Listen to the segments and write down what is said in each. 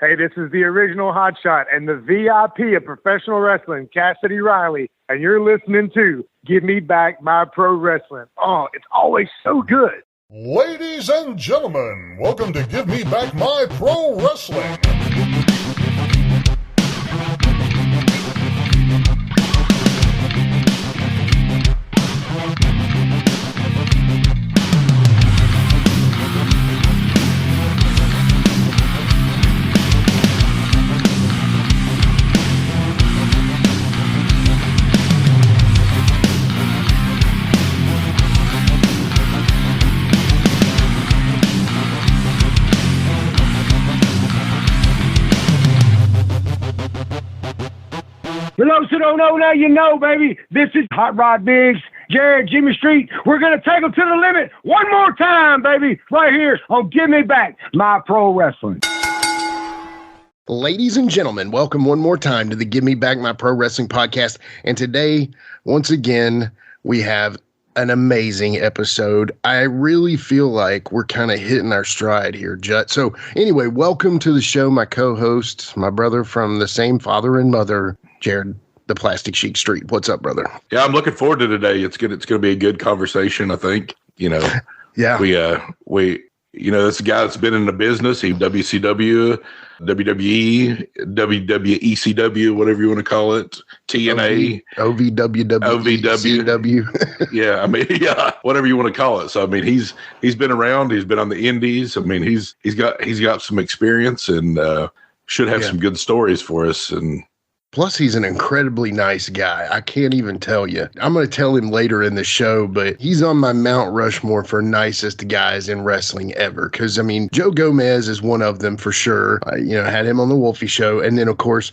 Hey, this is the original hotshot and the VIP of professional wrestling, Cassidy Riley, and you're listening to Give Me Back My Pro Wrestling. Oh, it's always so good. Ladies and gentlemen, welcome to Give Me Back My Pro Wrestling. For those who don't know, now you know, baby. This is Hot Rod Biggs, Jared, Jimmy Street. We're going to take them to the limit one more time, baby, right here on Give Me Back My Pro Wrestling. Ladies and gentlemen, welcome one more time to the Give Me Back My Pro Wrestling podcast. And today, once again, we have an amazing episode. I really feel like we're kind of hitting our stride here, Jut. So anyway, welcome to the show, my co-host, my brother from the same father and mother, Jared, the Plastic Sheik Street. What's up, brother? Yeah, I'm looking forward to today. It's going to be a good conversation, I think. You know, Yeah. we this guy that's been in the business. He WCW, WWE, WWECW, whatever you want to call it, TNA, OVW. Yeah, I mean, yeah, whatever you want to call it. So I mean, he's been around. He's been on the Indies. I mean, he's got some experience and should have some good stories for us. And Plus, he's an incredibly nice guy. I can't even tell you. I'm going to tell him later in the show, but he's on my Mount Rushmore for nicest guys in wrestling ever. Because, I mean, Joe Gomez is one of them for sure. I had him on the Wolfie show. And then, of course,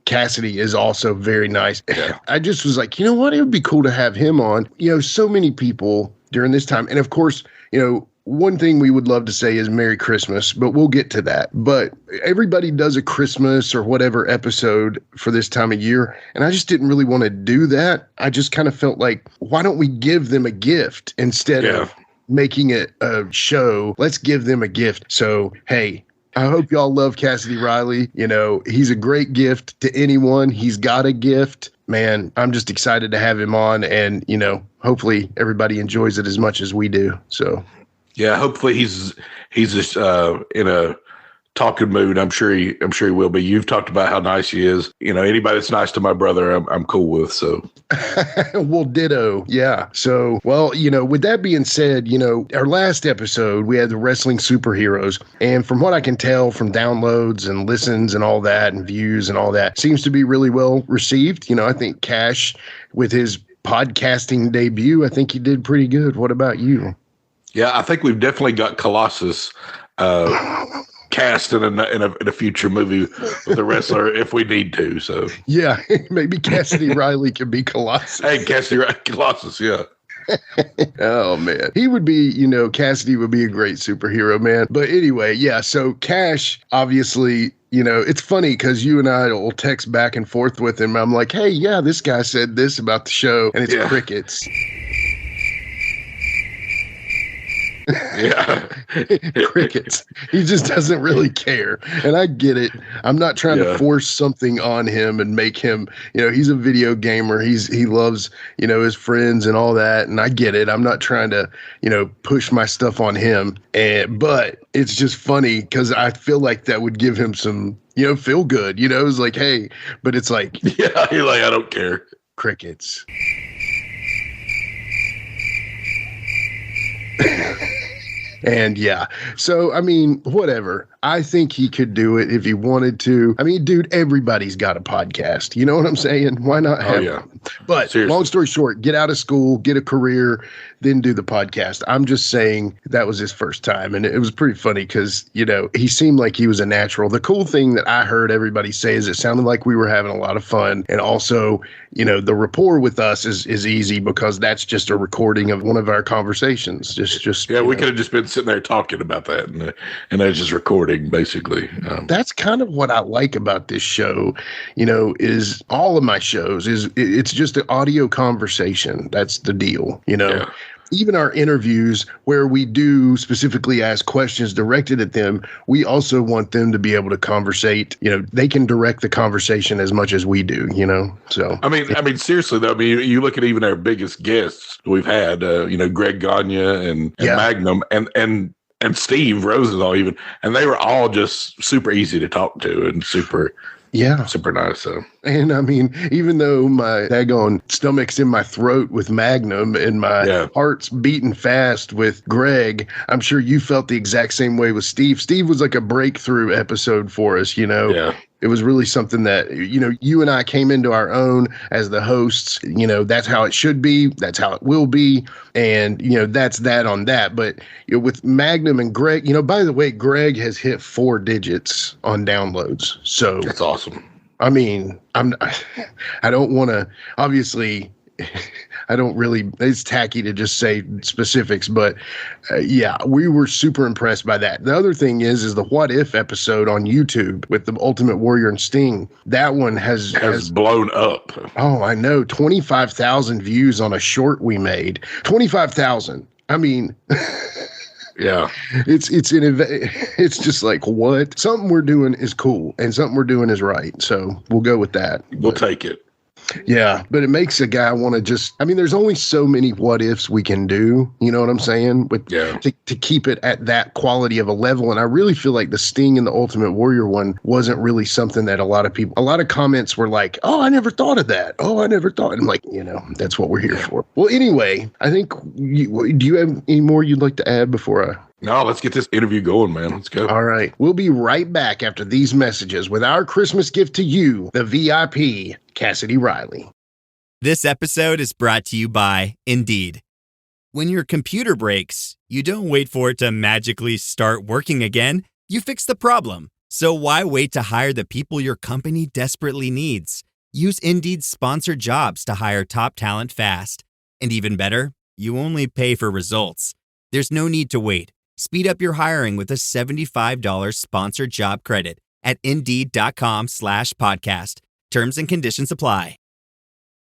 Cassidy is also very nice. Yeah. I just was like, you know what? It would be cool to have him on. So many people during this time. And, of course, one thing we would love to say is Merry Christmas, but we'll get to that. But everybody does a Christmas or whatever episode for this time of year, and I just didn't really want to do that. I just kind of felt like, why don't we give them a gift instead of making it a show? Let's give them a gift. So, hey, I hope y'all love Cassidy Riley. He's a great gift to anyone. He's got a gift. Man, I'm just excited to have him on, and, hopefully everybody enjoys it as much as we do. So. yeah, hopefully he's just in a talking mood. I'm sure he will be. You've talked about how nice he is. Anybody that's nice to my brother, I'm cool with. So, well, ditto. Yeah. So, well, with that being said, our last episode we had the wrestling superheroes, and from what I can tell from downloads and listens and all that, and views and all that, seems to be really well received. I think Cash with his podcasting debut, I think he did pretty good. What about you? yeah, I think we've definitely got Colossus cast in a future movie with a wrestler if we need to. So yeah, maybe Cassidy Riley could be Colossus. Hey, Cassidy Riley, Colossus, yeah. Oh man, he would be, Cassidy would be a great superhero, man. But anyway, yeah, so Cash, obviously, it's funny because you and I will text back and forth with him. I'm like, hey, yeah, this guy said this about the show, and it's crickets. Yeah. Crickets. He just doesn't really care. And I get it. I'm not trying to force something on him and make him, he's a video gamer. He loves, his friends and all that. And I get it. I'm not trying to, push my stuff on him. But it's just funny because I feel like that would give him some, feel good. It's like, hey, but it's like, yeah, you're like, I don't care. Crickets. And yeah, so I mean, whatever. I think he could do it if he wanted to. I mean, dude, everybody's got a podcast. You know what I'm saying? Why not have one? But seriously, long story short, get out of school, get a career, then do the podcast. I'm just saying that was his first time. And it was pretty funny because, he seemed like he was a natural. The cool thing that I heard everybody say is it sounded like we were having a lot of fun. And also, the rapport with us is easy because that's just a recording of one of our conversations. Just yeah, we could have just been sitting there talking about that and that's just recording. Basically, that's kind of what I like about this show, is all of my shows it's just an audio conversation. That's the deal, even our interviews where we do specifically ask questions directed at them, we also want them to be able to conversate. They can direct the conversation as much as we do, so. I mean, seriously though, you look at even our biggest guests we've had, Greg Gagne and Magnum and Steve Rosenthal even, and they were all just super easy to talk to and super nice. So, and I mean, even though my daggone stomach's in my throat with Magnum and my heart's beating fast with Greg, I'm sure you felt the exact same way with Steve. Steve was like a breakthrough episode for us, Yeah. It was really something that, you and I came into our own as the hosts. That's how it should be. That's how it will be. And, that's that on that. But with Magnum and Greg, by the way, Greg has hit 4 digits on downloads. So that's awesome. I mean, I don't want to, obviously, I don't really, it's tacky to just say specifics, but we were super impressed by that. The other thing is the What If episode on YouTube with the Ultimate Warrior and Sting. That one has blown up. Oh, I know. 25,000 views on a short we made. 25,000. I mean, yeah, it's just like, what? Something we're doing is cool and something we're doing is right. So we'll go with that. We'll take it. Yeah, but it makes a guy want to there's only so many what ifs we can do, you know what I'm saying? To keep it at that quality of a level. And I really feel like the Sting and the Ultimate Warrior one wasn't really something that a lot of comments were like, oh, I never thought of that. Oh, I never thought. I'm like, that's what we're here for. Well, anyway, I think, do you have any more you'd like to add before I... No, let's get this interview going, man. Let's go. All right. We'll be right back after these messages with our Christmas gift to you, the VIP, Cassidy Riley. This episode is brought to you by Indeed. When your computer breaks, you don't wait for it to magically start working again. You fix the problem. So why wait to hire the people your company desperately needs? Use Indeed's sponsored jobs to hire top talent fast. And even better, you only pay for results. There's no need to wait. Speed up your hiring with a $75 sponsored job credit at Indeed.com/podcast. Terms and conditions apply.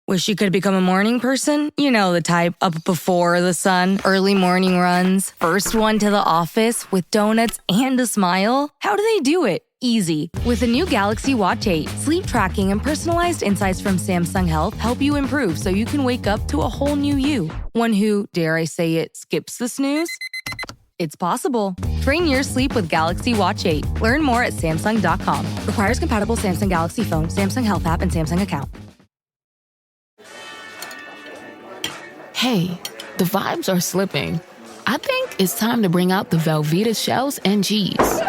Wish you could become a morning person? You know the type, up before the sun, early morning runs, first one to the office with donuts and a smile. How do they do it? Easy. With the new Galaxy Watch 8, sleep tracking and personalized insights from Samsung Health help you improve so you can wake up to a whole new you. One who, dare I say it, skips the snooze? It's possible. Train your sleep with Galaxy Watch 8. Learn more at Samsung.com. Requires compatible Samsung Galaxy phone, Samsung Health app, and Samsung account. Hey, the vibes are slipping. I think it's time to bring out the Velveeta shells and cheese.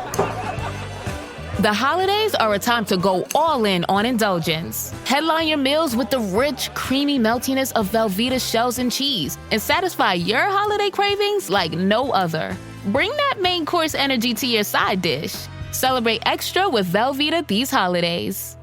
The holidays are a time to go all in on indulgence. Headline your meals with the rich, creamy meltiness of Velveeta shells and cheese and satisfy your holiday cravings like no other. Bring that main course energy to your side dish. Celebrate extra with Velveeta these holidays.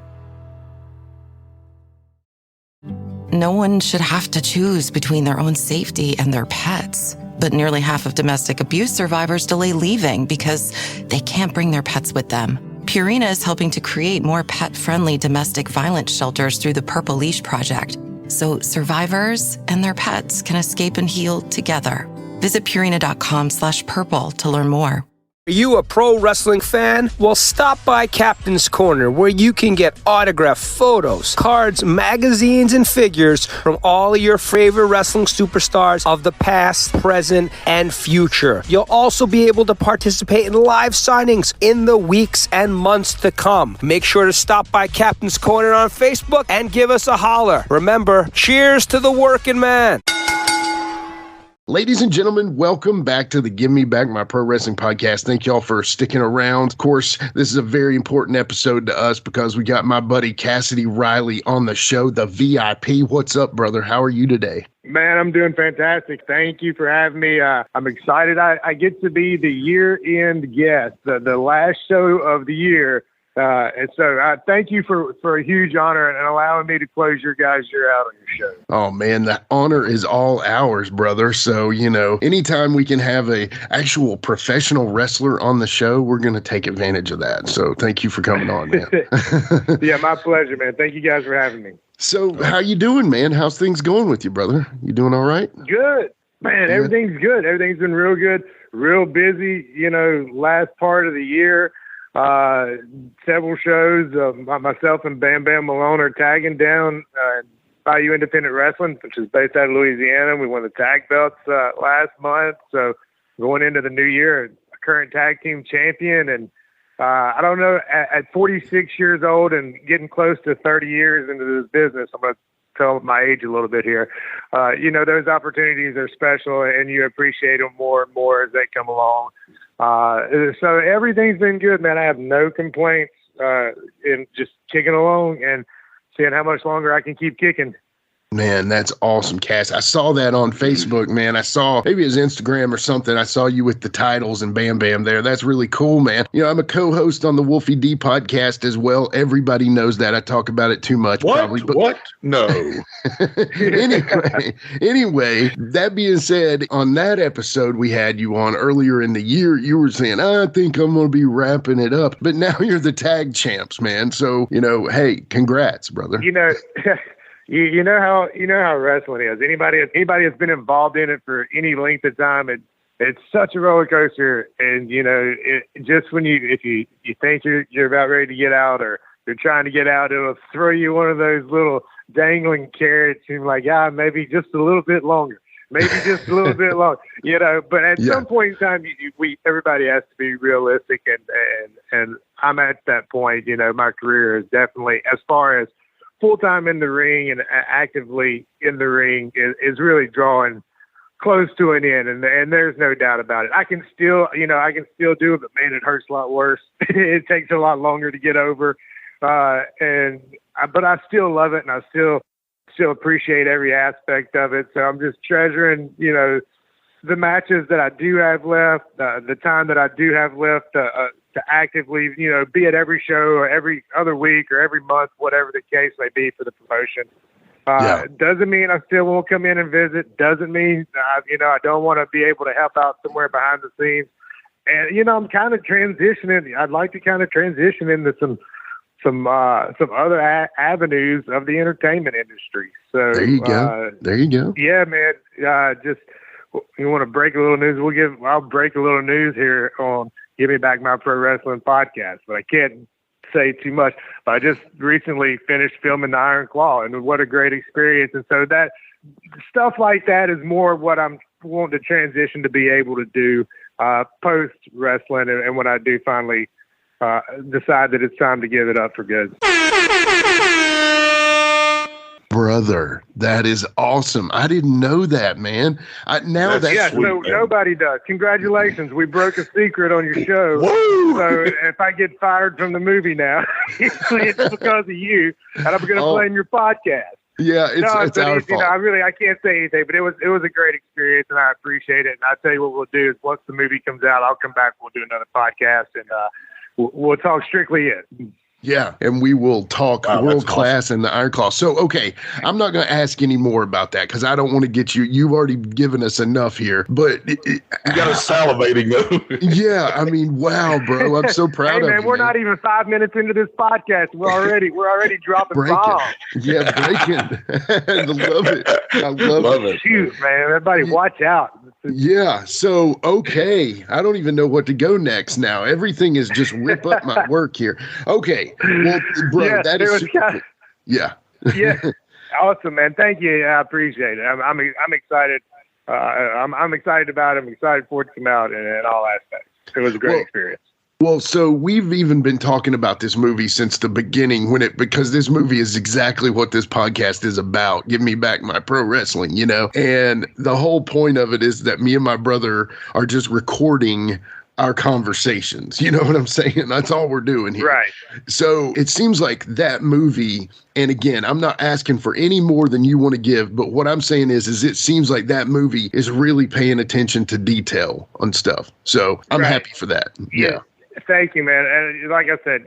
No one should have to choose between their own safety and their pets. But nearly half of domestic abuse survivors delay leaving because they can't bring their pets with them. Purina is helping to create more pet-friendly domestic violence shelters through the Purple Leash Project, so survivors and their pets can escape and heal together. Visit Purina.com/purple to learn more. Are you a pro wrestling fan? Well, stop by Captain's Corner, where you can get autographed photos, cards, magazines, and figures from all of your favorite wrestling superstars of the past, present, and future. You'll also be able to participate in live signings in the weeks and months to come. Make sure to stop by Captain's Corner on Facebook and give us a holler. Remember, cheers to the working man. Ladies and gentlemen, welcome back to the Give Me Back My Pro Wrestling podcast. Thank y'all for sticking around. Of course, this is a very important episode to us because we got my buddy Cassidy Riley on the show, the VIP. What's up, brother? How are you today? Man, I'm doing fantastic. Thank you for having me. I'm excited. I get to be the year-end guest, the last show of the year. And so thank you for a huge honor and allowing me to close your guys' year out on your show. Oh, man, the honor is all ours, brother. So, anytime we can have a actual professional wrestler on the show, we're going to take advantage of that. So thank you for coming on, man. Yeah, my pleasure, man. Thank you guys for having me. So how you doing, man? How's things going with you, brother? You doing all right? Good. Man, everything's good. Everything's been real good, real busy, last part of the year. Several shows. Myself and Bam Bam Malone are tagging down Bayou Independent Wrestling, which is based out of Louisiana. We won the tag belts last month. So going into the new year, a current tag team champion. And I don't know, at 46 years old and getting close to 30 years into this business, I'm going to tell my age a little bit here. Those opportunities are special, and you appreciate them more and more as they come along. So everything's been good, man. I have no complaints, in just kicking along and seeing how much longer I can keep kicking. Man, that's awesome, Cass. I saw that on Facebook, man. I saw maybe his Instagram or something. I saw you with the titles and Bam Bam there. That's really cool, man. I'm a co-host on the Wolfie D podcast as well. Everybody knows that. I talk about it too much, probably. But what? No. Anyway, that being said, on that episode we had you on earlier in the year, you were saying, I think I'm going to be wrapping it up. But now you're the tag champs, man. So, hey, congrats, brother. You know how wrestling is. Anybody that's been involved in it for any length of time, it's such a roller coaster. And just when if you think you're about ready to get out, or you're trying to get out, it'll throw you one of those little dangling carrots, and like, maybe just a little bit longer, maybe just a little bit longer. But at some point in time, everybody has to be realistic, and I'm at that point. My career is definitely, as far as full-time in the ring and actively in the ring, is really drawing close to an end, and there's no doubt about it. I can still do it, but man, it hurts a lot worse. It takes a lot longer to get over, but I still love it, and I still appreciate every aspect of it. So I'm just treasuring, the matches that I do have left, the time that I do have left to actively, be at every show or every other week or every month, whatever the case may be for the promotion. Doesn't mean I still won't come in and visit. Doesn't mean, I don't want to be able to help out somewhere behind the scenes. And, I'm kind of transitioning. I'd like to kind of transition into some other avenues of the entertainment industry. So there you go. Yeah, man. Just, you want to break a little news? I'll break a little news here on Give Me Back My Pro Wrestling podcast, but I can't say too much. But I just recently finished filming the Iron Claw, and what a great experience. And so that stuff like that is more what I'm wanting to transition to be able to do post wrestling, and when I do finally decide that it's time to give it up for good. Brother, that is awesome. I didn't know that, man. That's sweet, man. Nobody does. Congratulations. We broke a secret on your show. Woo! So if I get fired from the movie now, it's because of you, and I'm going to blame your podcast. Yeah, it's our fault. I can't say anything, but it was a great experience, and I appreciate it. And I'll tell you what we'll do is, once the movie comes out, I'll come back. We'll do another podcast, and we'll talk strictly it. Yeah, and we will talk world class and the Iron Claw. So, okay, I'm not going to ask any more about that because I don't want to get you. You've already given us enough here. But you got us salivating, though. Yeah, I mean, wow, bro, I'm so proud of you. We're not even 5 minutes into this podcast. We're already dropping bombs. Yeah, breaking. I love it. I love it. Shoot, man, everybody, watch out. Yeah. So, okay, I don't even know what to go next now. Everything is just rip up my work here. Okay. Well, bro, that is super cool. Yeah. Awesome, man. Thank you. I appreciate it. I'm excited. I'm excited about it. I'm excited for it to come out in all aspects. It was a great experience. Well, so we've even been talking about this movie since the beginning because this movie is exactly what this podcast is about. Give me back my pro wrestling, and the whole point of it is that me and my brother are just recording our conversations. You know what I'm saying? That's all we're doing here. Right. So it seems like that movie, and again, I'm not asking for any more than you want to give, but what I'm saying is it seems like that movie is really paying attention to detail on stuff. So I'm happy for that. Yeah. Thank you, man. And like I said,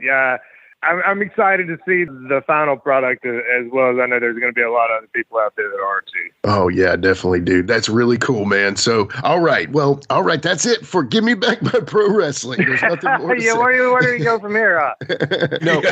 I'm excited to see the final product, as well as I know there's going to be a lot of other people out there that are too. Oh, yeah, definitely, dude. That's really cool, man. So, all right. That's it for Give Me Back My Pro Wrestling. There's nothing more to say. Where do we go from here? No,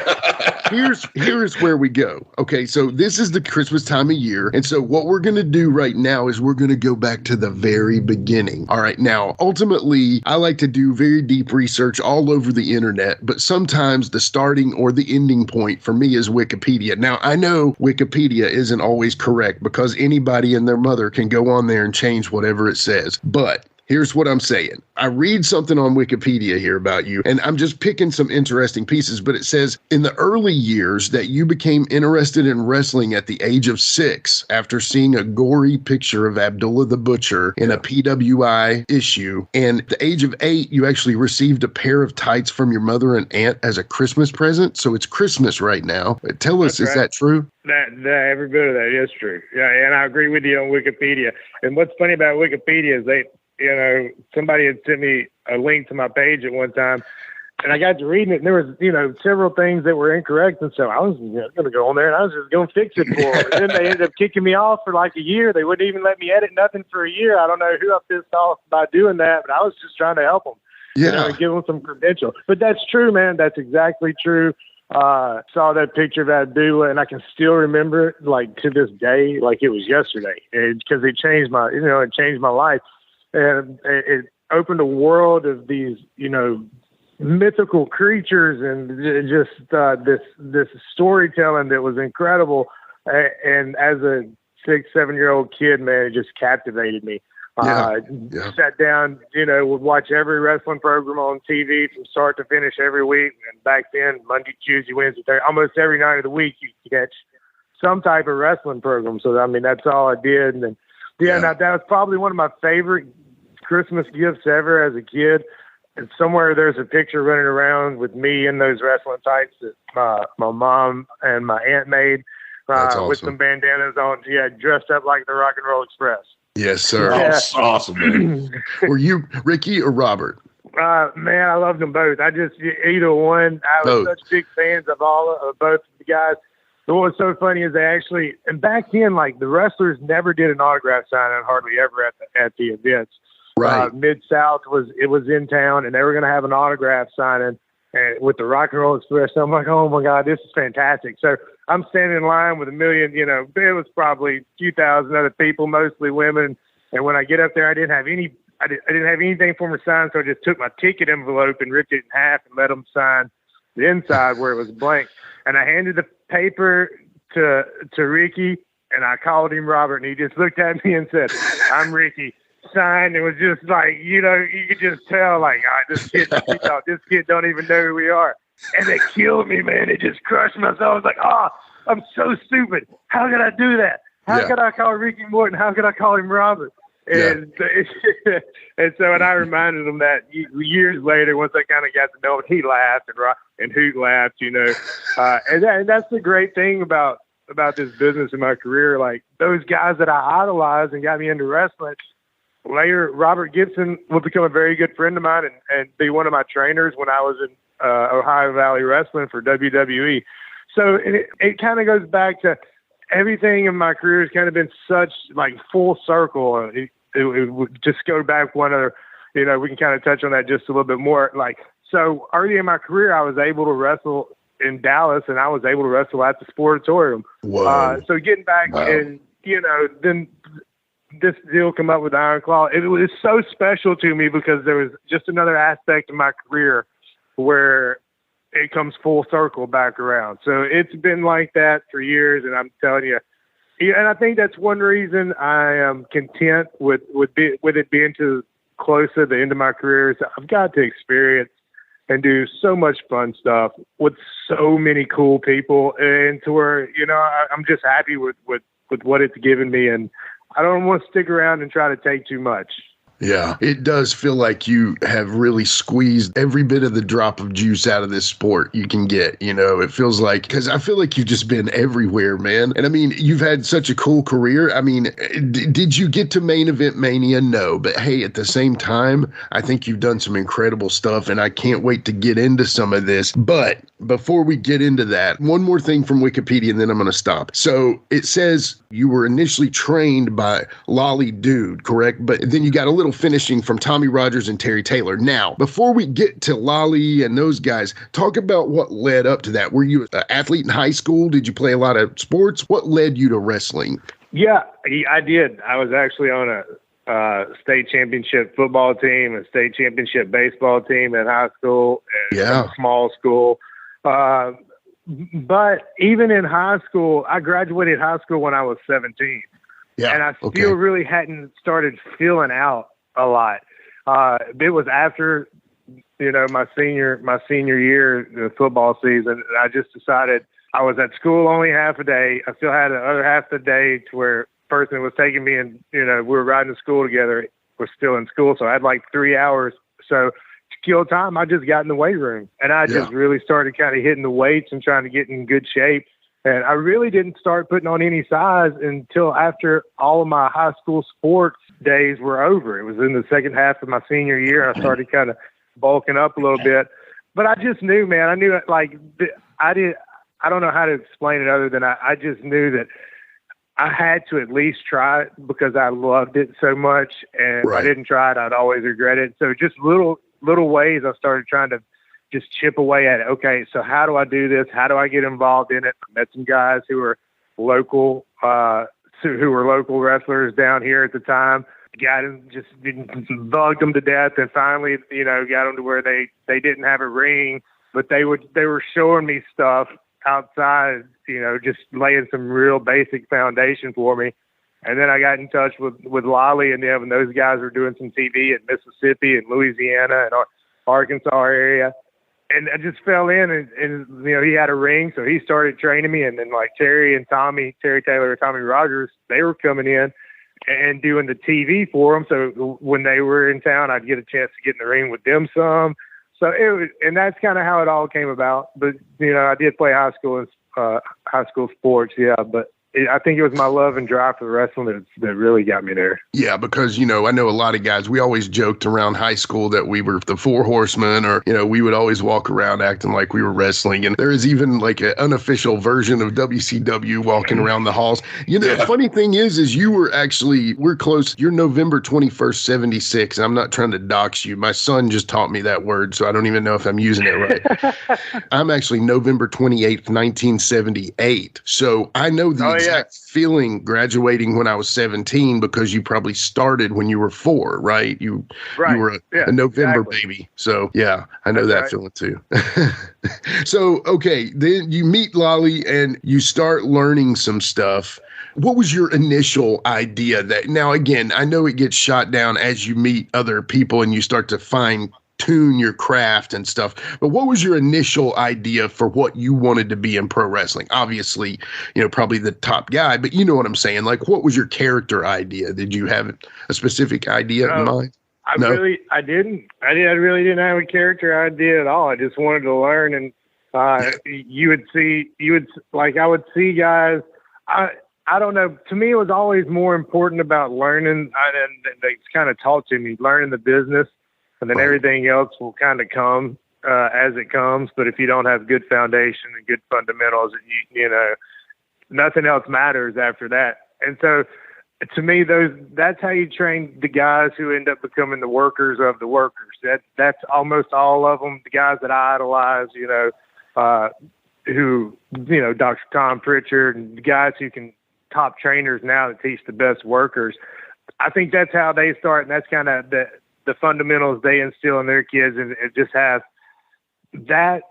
here's where we go. Okay, so this is the Christmas time of year. And so what we're going to do right now is we're going to go back to the very beginning. All right, now, ultimately, I like to do very deep research all over the internet, but sometimes the starting or the ending point for me is Wikipedia. Now, I know Wikipedia isn't always correct because anybody and their mother can go on there and change whatever it says. But here's what I'm saying. I read something on Wikipedia here about you, and I'm just picking some interesting pieces, but it says in the early years that you became interested in wrestling at the age of 6 after seeing a gory picture of Abdullah the Butcher in a PWI issue. And at the age of 8, you actually received a pair of tights from your mother and aunt as a Christmas present. So it's Christmas right now. Tell us, is that true? That every bit of that is true. Yeah, and I agree with you on Wikipedia. And what's funny about Wikipedia is somebody had sent me a link to my page at one time, and I got to reading it, and there was, several things that were incorrect, and so I was going to go on there, and I was just going to fix it for them. And then they ended up kicking me off for like a year. They wouldn't even let me edit nothing for a year. I don't know who I pissed off by doing that, but I was just trying to help them. Yeah. Give them some credential. But that's true, man. That's exactly true. Saw that picture of Abdullah, and I can still remember it, like, to this day, like it was yesterday, because it changed my life. And it opened a world of these, mythical creatures and just this storytelling that was incredible. And as a 6-7-year-old kid, man, it just captivated me. Sat down, would watch every wrestling program on TV from start to finish every week. And back then, Monday, Tuesday, Wednesday, Thursday, almost every night of the week, you could catch some type of wrestling program. So, that's all I did. And then, now, that was probably one of my favorite Christmas gifts ever as a kid. And somewhere there's a picture running around with me in those wrestling tights that my mom and my aunt made awesome. With some bandanas on. Dressed up like the Rock and Roll Express. Yes, sir. Yeah. Awesome, man. Were you Ricky or Robert? Man, I loved them both. Either one. I was such big fans of both of the guys. But what was so funny is and back then, like, the wrestlers never did an autograph signing hardly ever at the events. Right. Mid-South was in town, and they were going to have an autograph signing with the Rock and Roll Express. So I'm like, oh my God, this is fantastic. So I'm standing in line with a million, it was probably a few thousand other people, mostly women. And when I get up there, I didn't have anything for them to sign. So I just took my ticket envelope and ripped it in half and let them sign the inside where it was blank. And I handed the paper to Ricky, and I called him Robert, and he just looked at me and said, "I'm Ricky." Signed. It was just like, you could just tell, like, this kid don't even know who we are. And it killed me, man. It just crushed my soul. I was like, I'm so stupid. How could I do that? How could I call Ricky Morton? How could I call him Robert? And and I reminded him that years later, once I kind of got to know him, he laughed and Hoot laughed, and that's the great thing about this business in my career. Like, those guys that I idolized and got me into wrestling, later, Robert Gibson would become a very good friend of mine and be one of my trainers when I was in Ohio Valley Wrestling for WWE. So it kind of goes back to everything in my career has kind of been such, like, full circle. It would just go back one other, we can kind of touch on that just a little bit more. Like, so early in my career, I was able to wrestle in Dallas, and I was able to wrestle at the Sportatorium. So getting back and, then this deal come up with Iron Claw, it was so special to me because there was just another aspect of my career where it comes full circle back around. So it's been like that for years, and I'm telling you, and I think that's one reason I am content with it being too close to the end of my career. Is I've got to experience and do so much fun stuff with so many cool people, and to where, I'm just happy with what it's given me, and I don't want to stick around and try to take too much. Yeah, it does feel like you have really squeezed every bit of the drop of juice out of this sport you can get. It feels like, because I feel like you've just been everywhere, man. And I mean, you've had such a cool career. I mean, did you get to Main Event Mania? No, but hey, at the same time, I think you've done some incredible stuff, and I can't wait to get into some of this. But before we get into that, one more thing from Wikipedia, and then I'm going to stop. So it says you were initially trained by Lolly Dude, correct? But then you got a little finishing from Tommy Rogers and Terry Taylor. Now, before we get to Lolly and those guys, talk about what led up to that. Were you an athlete in high school? Did you play a lot of sports? What led you to wrestling? Yeah, I did. I was actually on a state championship football team, a state championship baseball team in high school, and a small school. But even in high school, I graduated high school when I was 17. Yeah, and I still really hadn't started feeling out a lot. It was after, my senior year, the football season, and I just decided I was at school only half a day. I still had the other half of the day to where a person was taking me, and, we were riding to school together. We're still in school, so I had like 3 hours. So skill time, I just got in the weight room, and I just really started kind of hitting the weights and trying to get in good shape. And I really didn't start putting on any size until after all of my high school sports days were over. It was in the second half of my senior year. I started kind of bulking up a little bit, but I just knew, man, I knew I don't know how to explain it other than I just knew that I had to at least try it because I loved it so much. And if I didn't try it, I'd always regret it. So just little ways I started trying to just chip away at it. Okay, so how do I do this? How do I get involved in it? I met some guys who were local wrestlers down here at the time. Got them, just bugged them to death, and finally, got them to where they didn't have a ring, but they were showing me stuff outside, just laying some real basic foundation for me. And then I got in touch with Lolly and them, and those guys were doing some TV in Mississippi and Louisiana and Arkansas area. And I just fell in, and he had a ring, so he started training me. And then like Terry Taylor and Tommy Rogers, they were coming in and doing the TV for them. So when they were in town, I'd get a chance to get in the ring with them some. So and that's kind of how it all came about. But I did play high school sports, but I think it was my love and drive for wrestling that really got me there. Yeah, because, I know a lot of guys, we always joked around high school that we were the Four Horsemen, or, we would always walk around acting like we were wrestling. And there is even like an unofficial version of WCW walking around the halls. The funny thing is we're close. You're November 21st, 76. I'm not trying to dox you. My son just taught me that word, so I don't even know if I'm using it right. I'm actually November 28th, 1978. So I know the exact feeling graduating when I was 17, because you probably started when you were 4, right? You were a November baby. So yeah, I know that feeling too. So, okay, then you meet Lolly and you start learning some stuff. What was your initial idea now again, I know it gets shot down as you meet other people and you start to tune your craft and stuff, but what was your initial idea for what you wanted to be in pro wrestling? Obviously, probably the top guy, but you know what I'm saying? Like, what was your character idea? Did you have a specific idea in mind? I really didn't have a character idea at all. I just wanted to learn, and I would see guys. I don't know. To me, it was always more important about learning, and it's kind of taught to me, learning the business. And then everything else will kind of come as it comes. But if you don't have good foundation and good fundamentals, nothing else matters after that. And so, to me, that's how you train the guys who end up becoming the workers of the workers. That's almost all of them. The guys that I idolize, Dr. Tom Pritchard, and the guys who can top trainers now that teach the best workers. I think that's how they start, and that's kind of the fundamentals they instill in their kids, and it just has that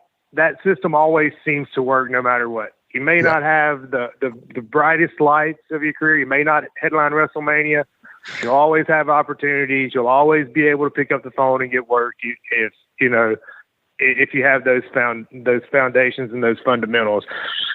system always seems to work no matter what. You may not have the brightest lights of your career. You may not headline WrestleMania. You'll always have opportunities. You'll always be able to pick up the phone and get work if if you have those foundations and those fundamentals.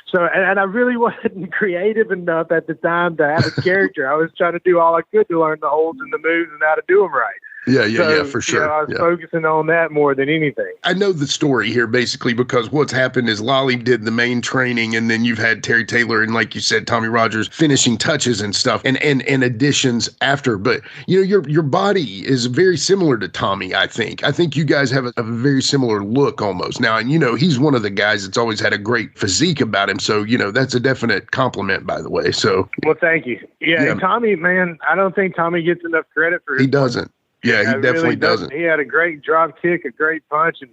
So, and I really wasn't creative enough at the time to have a character. I was trying to do all I could to learn the holds and the moves and how to do them right. Yeah, for sure. I was focusing on that more than anything. I know the story here basically because what's happened is Lolly did the main training, and then you've had Terry Taylor and, like you said, Tommy Rogers finishing touches and stuff and additions after. But your body is very similar to Tommy. I think you guys have a very similar look almost now, and he's one of the guys that's always had a great physique about him. So that's a definite compliment, by the way. So well, thank you. Yeah. And Tommy, man, I don't think Tommy gets enough credit for his He doesn't. Yeah, he definitely really doesn't. He had a great drop kick, a great punch, and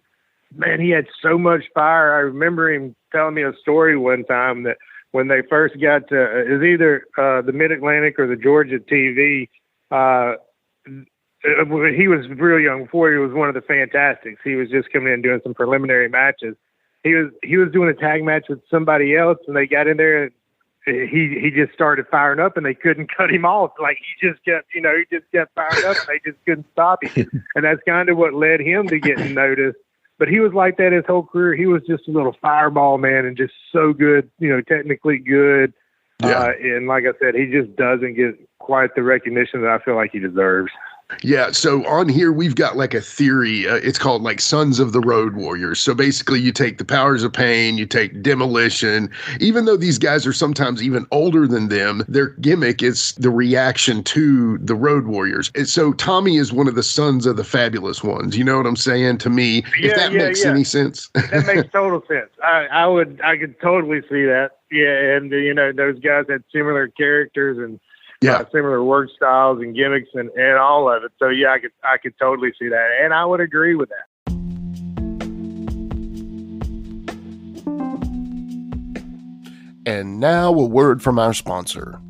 man, he had so much fire. I remember him telling me a story one time that when they first got to, it was either the Mid-Atlantic or the Georgia TV, he was real young before he was one of the Fantastics. He was just coming in and doing some preliminary matches. He was doing a tag match with somebody else, and they got in there and he just started firing up, and they couldn't cut him off. Like he just kept firing up, and they just couldn't stop him. And that's kind of what led him to getting noticed. But he was like that his whole career. He was just a little fireball, man, and just so good, technically good. Yeah. And like I said, he just doesn't get quite the recognition that I feel like he deserves. Yeah, so on here we've got like a theory. It's called like Sons of the Road Warriors. So basically you take the Powers of Pain, you take Demolition. Even though these guys are sometimes even older than them, their gimmick is the reaction to the Road Warriors. And so Tommy is one of the sons of the Fabulous Ones. You know what I'm saying to me? If that makes any sense. That makes total sense. I could totally see that. Yeah, and those guys had similar characters and similar work styles and gimmicks and all of it. So yeah, I could totally see that, and I would agree with that. And now a word from our sponsor.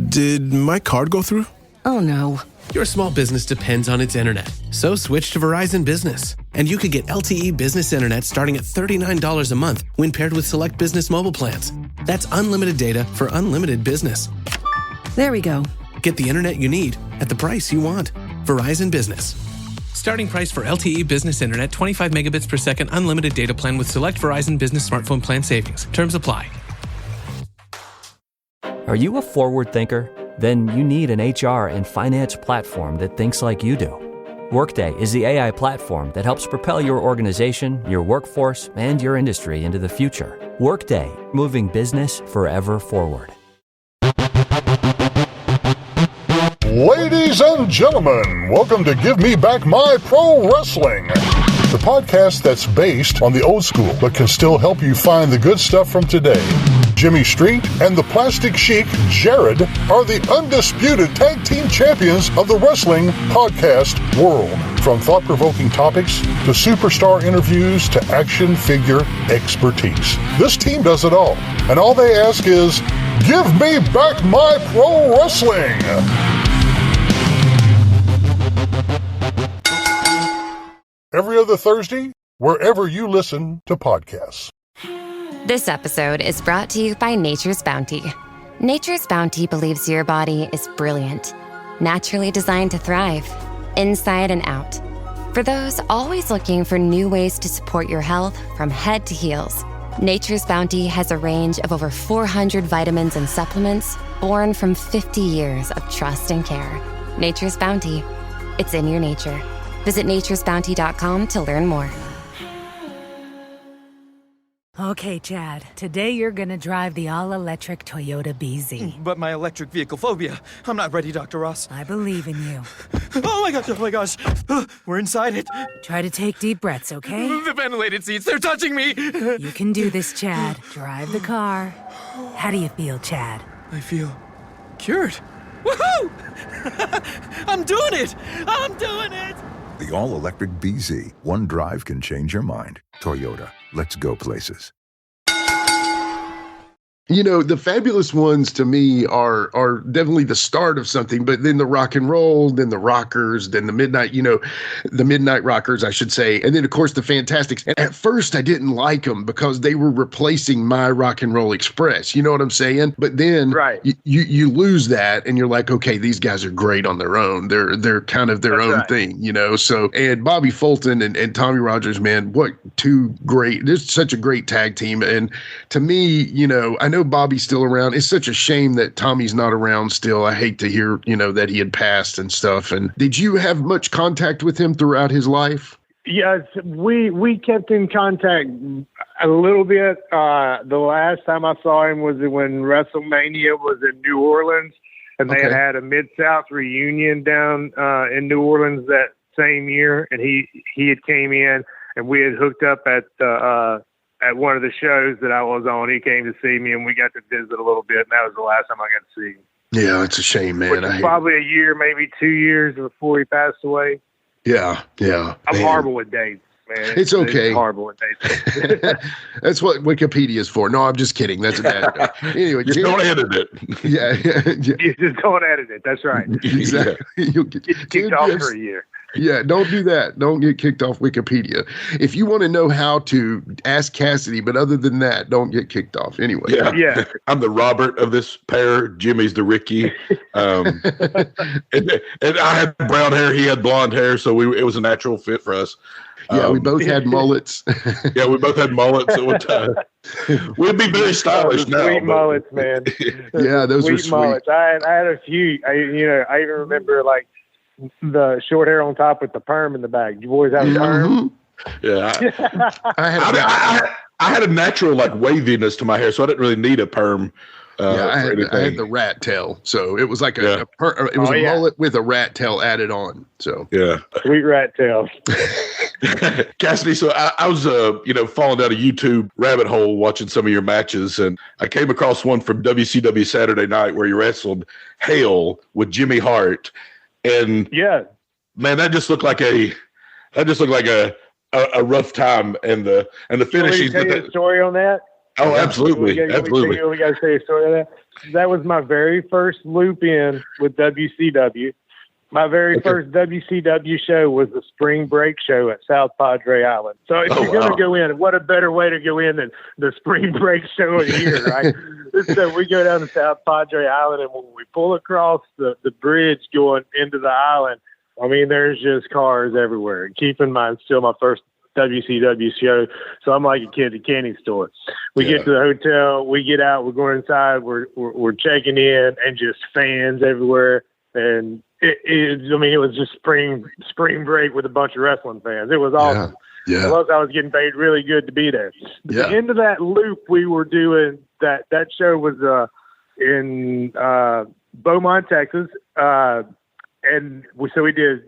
Did my card go through? Oh no. Your small business depends on its internet, so switch to Verizon Business. And you could get LTE business internet starting at $39 a month when paired with select business mobile plans. That's unlimited data for unlimited business. There we go. Get the internet you need at the price you want. Verizon Business. Starting price for LTE business internet, 25 megabits per second unlimited data plan with select Verizon Business smartphone plan savings. Terms apply. Are you a forward thinker? Then you need an HR and finance platform that thinks like you do. Workday is the AI platform that helps propel your organization, your workforce, and your industry into the future. Workday, moving business forever forward. Ladies and gentlemen, welcome to Give Me Back My Pro Wrestling, the podcast that's based on the old school but can still help you find the good stuff from today. Jimmy Street and the Plastic Sheik, Jared, are the undisputed tag team champions of the wrestling podcast world. From thought-provoking topics to superstar interviews to action figure expertise. This team does it all, and all they ask is, give me back my pro wrestling! Every other Thursday, wherever you listen to podcasts. This episode is brought to you by Nature's Bounty. Nature's Bounty believes your body is brilliant, naturally designed to thrive, inside and out. For those always looking for new ways to support your health from head to heels, Nature's Bounty has a range of over 400 vitamins and supplements born from 50 years of trust and care. Nature's Bounty. It's in your nature. Visit naturesbounty.com to learn more. Okay, Chad. Today you're gonna drive the all-electric Toyota BZ. But my electric vehicle phobia. I'm not ready, Dr. Ross. I believe in you. Oh my gosh. We're inside it. Try to take deep breaths, okay? The ventilated seats, they're touching me. You can do this, Chad. Drive the car. How do you feel, Chad? I feel cured. Woohoo! I'm doing it! I'm doing it! The all-electric BZ. One drive can change your mind. Toyota. Let's go places. The Fabulous Ones to me are definitely the start of something, but then the rock and roll, then the rockers, then the midnight, the midnight rockers, I should say. And then of course the Fantastics. And at first I didn't like them because they were replacing My Rock and Roll Express. You know what I'm saying? But then you lose that and you're like, okay, these guys are great on their own. They're kind of their own thing, So, and Bobby Fulton and Tommy Rogers, man, what two great, there's such a great tag team. And to me, I know Bobby's still around. It's such a shame that Tommy's not around still. I hate to hear, that he had passed and stuff. And did you have much contact with him throughout his life? Yes, we kept in contact a little bit. The last time I saw him was when WrestleMania was in New Orleans, and they had a Mid-South reunion down in New Orleans that same year, and he had came in, and we had hooked up at one of the shows that I was on. He came to see me, and we got to visit a little bit, and that was the last time I got to see him. Yeah, it's a shame, man. Which was probably a year, maybe 2 years before he passed away. Yeah. I'm horrible with dates, man. It's okay. It's horrible with dates. That's what Wikipedia is for. No, I'm just kidding. That's a bad. Anyway, just don't edit it. Yeah. You just don't edit it. That's right. Exactly. You'll get kicked off for a year. Yeah, don't do that. Don't get kicked off Wikipedia. If you want to know how to, ask Cassidy, but other than that, don't get kicked off. Anyway. Yeah. I'm the Robert of this pair. Jimmy's the Ricky. And I had brown hair. He had blonde hair. So it was a natural fit for us. Yeah, we both had mullets. Yeah, we both had mullets at one time. We'd be very stylish now. Sweet mullets, man. Yeah, those were sweet. Mullets. I had a few. I even remember like the short hair on top with the perm in the back. You boys have a perm? Yeah. I had a natural like waviness to my hair, so I didn't really need a perm. I had the rat tail, so it was like a mullet with a rat tail added on. So sweet rat tail. Cassidy, so I was falling down a YouTube rabbit hole watching some of your matches, and I came across one from WCW Saturday Night where you wrestled Hale with Jimmy Hart. And man, that just looked like a rough time, and the finish. You tell you a story on that? Oh, absolutely, absolutely. We got to say a story on that. That was my very first loop in with WCW. My very first WCW show was the spring break show at South Padre Island. So if you're going to go in, what a better way to go in than the spring break show of the year, right? So we go down to South Padre Island, and when we pull across the bridge going into the island, I mean, there's just cars everywhere. Keep in mind, still my first WCW show, so I'm like a kid at a candy store. We get to the hotel, we get out, we're going inside, we're checking in, and just fans everywhere. And it was just spring break with a bunch of wrestling fans. It was awesome. Yeah. Plus, I was getting paid really good to be there. At the end of that loop, we were doing that show was in Beaumont, Texas, and we did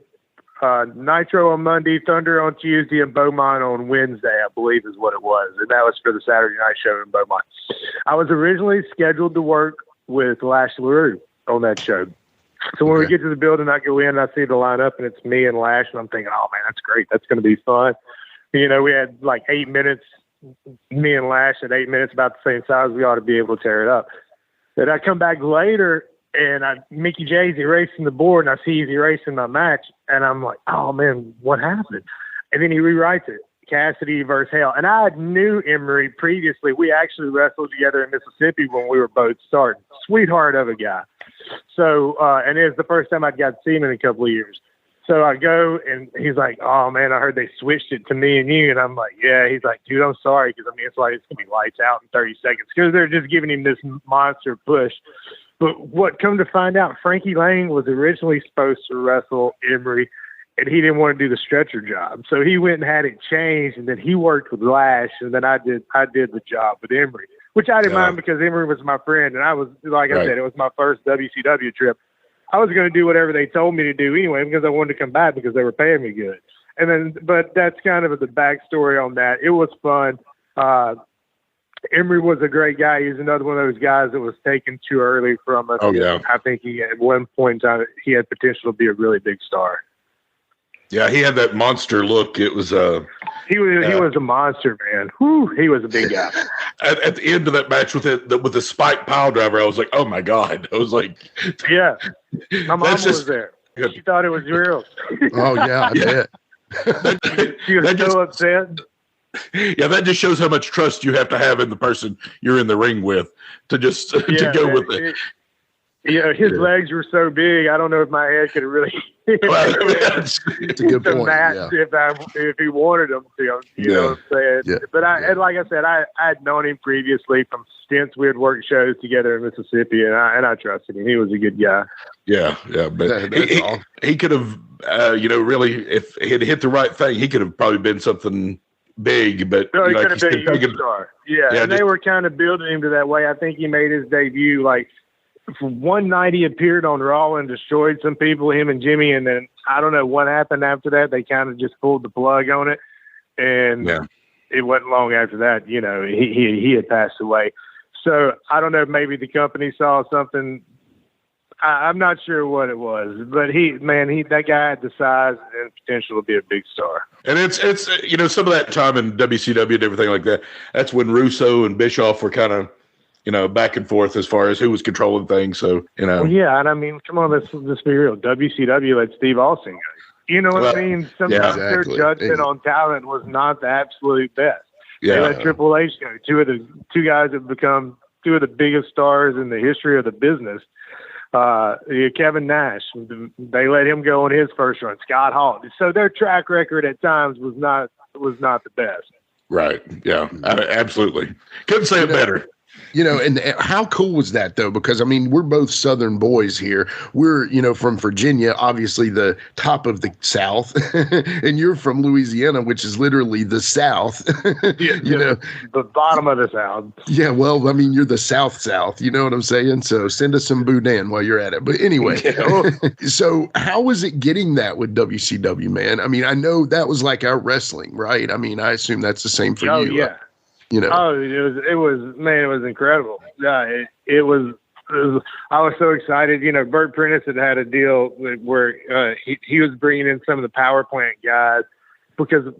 Nitro on Monday, Thunder on Tuesday, and Beaumont on Wednesday, I believe is what it was. And that was for the Saturday night show in Beaumont. I was originally scheduled to work with Lash LaRue on that show. So when we get to the building, I go in and I see the lineup, and it's me and Lash, and I'm thinking, oh, man, that's great. That's going to be fun. We had like 8 minutes, me and Lash at 8 minutes, about the same size. We ought to be able to tear it up. Then I come back later, and Mickey J's erasing the board, and I see he's erasing my match, and I'm like, oh, man, what happened? And then he rewrites it, Cassidy versus Hale. And I knew Emery previously. We actually wrestled together in Mississippi when we were both starting. Sweetheart of a guy. So, and it was the first time I'd got to see him in a couple of years. So I go, and he's like, oh, man, I heard they switched it to me and you. And I'm like, yeah. He's like, dude, I'm sorry, because, it's going to be lights out in 30 seconds because they're just giving him this monster push. But what come to find out, Frankie Lane was originally supposed to wrestle Emery, and he didn't want to do the stretcher job. So he went and had it changed, and then he worked with Lash, and then I did the job with Emery, which I didn't mind because Emery was my friend, and I was, like I said, it was my first WCW trip. I was going to do whatever they told me to do anyway because I wanted to come back because they were paying me good. And then, but that's kind of the backstory on that. It was fun. Emery was a great guy. He's another one of those guys that was taken too early from us. Oh, yeah. I think he, at one point in time, he had potential to be a really big star. Yeah, he had that monster look. It was He was a monster, man. Whew, he was a big guy. At the end of that match with the spike pile driver, I was like, oh my God. I was like, yeah. My mom was there. She thought it was real. Oh yeah, I bet. She was so upset. Yeah, that just shows how much trust you have to have in the person you're in the ring with to just to go with it. Yeah, his legs were so big. I don't know if my head could have really That's a good point. match Yeah. if he wanted them to. You know what I'm saying? Yeah. But and like I said, I'd known him previously from stints. We had worked shows together in Mississippi, and I trusted him. He was a good guy. Yeah, but he could have, really, if he had hit the right thing, he could have probably been something big. But no, he could have been a huge star. Yeah, and they were kind of building him to that way. I think he made his debut for one night. He appeared on Raw and destroyed some people, him and Jimmy, and then I don't know what happened after that. They kind of just pulled the plug on it, and it wasn't long after that. He had passed away. So I don't know. Maybe the company saw something. I'm not sure what it was, but that guy had the size and potential to be a big star. And it's some of that time in WCW and everything like that. That's when Russo and Bischoff were kind of back and forth as far as who was controlling things. So Well, yeah, and I mean, come on, let's be real. WCW let Steve Austin go. You know what I mean? Sometimes their judgment on talent was not the absolute best. Yeah. They let Triple H go. Two guys have become two of the biggest stars in the history of the business. Kevin Nash, they let him go on his first run. Scott Hall. So their track record at times was not the best. Right. Yeah. Absolutely. Couldn't say it better. And how cool was that, though? Because, I mean, we're both Southern boys here. We're, from Virginia, obviously the top of the South, and you're from Louisiana, which is literally the South, the bottom of the South. Yeah, well, I mean, you're the South, you know what I'm saying? So send us some boudin while you're at it. But anyway, so how was it getting that with WCW, man? I mean, I know that was like our wrestling, right? I mean, I assume that's the same for you. Oh, yeah. Oh, it was incredible. It was I was so excited. Byrd Prentice had a deal where he was bringing in some of the power plant guys because